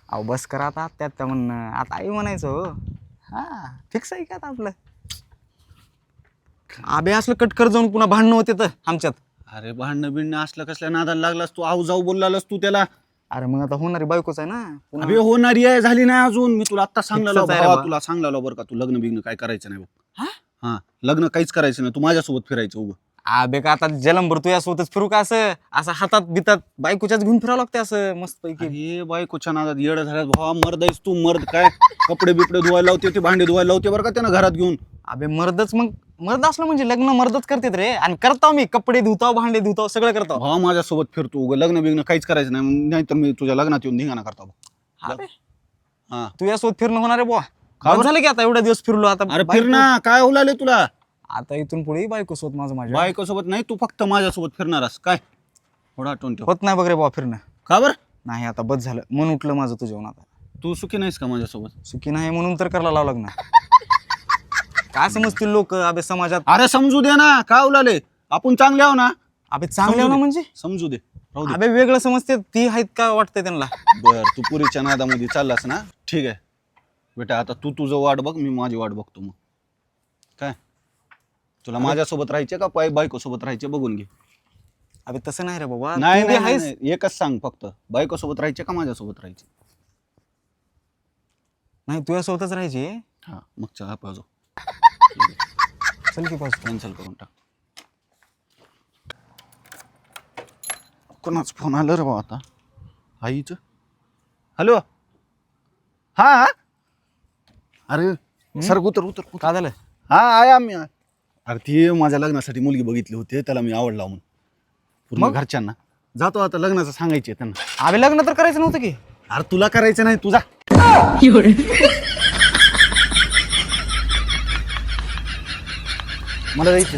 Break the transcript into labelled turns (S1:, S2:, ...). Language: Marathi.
S1: अहो बस करा आता त्यात म्हणणं आता आई म्हणायचं हो. हा फिक्स आहे का आता आपलं. आबे असलं कटकर जाऊन पुन्हा भांडणं होते तर आमच्यात.
S2: अरे भांडणं बिंडणं असलं कसल्या नादाला लागलास तू, आऊ जाऊ बोललास तू त्याला.
S1: अरे मग आता होणारी बायकोच आहे ना पुन्हा.
S2: अबे होणारी आहे झाली नाही अजून. मी तुला आता सांगलेलो
S1: फिक्सच आहे रे
S2: भावा,
S1: बा.
S2: तुला सांगलेलो बरं का, तू लग्न बिग्न काय करायचं नाही बघ.
S1: हा?
S2: हा लग्न काहीच करायचं नाही, तू माझ्यासोबत फिरायचं उभं.
S1: आबे का आता जलंभर तू यासोबतच फिरू का असं असं हातात बितात बायकोच्याच घेऊन फिरावं लागते असं मस्त पैकी.
S2: अरे बायकोच्या नादात येड झाल्यास भावा, मर्द आहेस तू मर्द. काय कपडे बिपडे धुवायला लावते, ते भांडे धुवायला लावते बरं का त्यानं घरात घेऊन.
S1: अबे मर्दच मग मर्द असलं म्हणजे लग्न मर्दच करतेत रे. आणि करताव मी कपडे धुताव भांडे धुताव सगळं करताव.
S2: भावा माझ्यासोबत फिरतो उगं, लग्न बिग्न काहीच करायचं नाही, नाहीतर मी तुझ्या लग्नात येऊन धिंगाणा करतो.
S1: अबे
S2: हा
S1: तू यासोबत फिरणं होणार आहे बुवा.
S2: का बरं?
S1: झालं की आता एवढ्या दिवस फिरलो आता
S2: अरे फिर ना, काय उलाले तुला.
S1: आता इथून पुढे बायको सोबत माझं
S2: बायको सोबत नाही, तू फक्त माझ्यासोबत फिरणारस काय. थोडा आठवण ठेव.
S1: होत नाही बघ रे बुवा फिरणं.
S2: का बरं?
S1: नाही आता बस झालं मन उठलं माझं तुझ्याहून. आता
S2: तू सुखी नाहीस का माझ्यासोबत?
S1: सुखी नाही म्हणून तर करायला लावलं लग्न. काय समजतील लोक अबे समाजात.
S2: अरे समजू दे ना, काय उलाले, आपण चांगले आहो ना.
S1: अबे चांगले ना म्हणजे
S2: समजू दे, राहू दे.
S1: अबे वेगळं समजते ती आहेत का वाटतंय त्यांना.
S2: बर तू पुरीच्या नादामध्ये चाललास ना, ठीक आहे बेटा. आता तू तुझं वाट बघ, मी माझी वाट बघतो. मग काय तुला माझ्यासोबत राहायचे का बायको सोबत राहायचे बघून घे.
S1: अबे तसं नाही रे बाबा.
S2: नाही
S1: तू बी
S2: नाही,
S1: आहेस.
S2: नाही, एकच सांग फक्त, बायको सोबत राहायचे का माझ्यासोबत राहायचे.
S1: नाही तुझ्यासोबतच राहायची.
S2: हा मग चला पाहिजे,
S1: चल की पाच.
S2: कॅन्सल करून टाक. कोणाच फोन आलं रे बा आता, आईच. हॅलो हा. अरे सर उतर उतर उतर.
S1: का झालं.
S2: हा आहे आम्ही. अरे ती माझ्या लग्नासाठी मुलगी बघितली होती, त्याला मी आवडला म्हणून पूर्ण
S1: मग?
S2: घरच्यांना. जातो आता लग्नाचं सांगायचे त्यांना.
S1: अबे लग्न तर करायचं नव्हतं की.
S2: अरे तुला करायचं नाही, तुझा मला जायचं.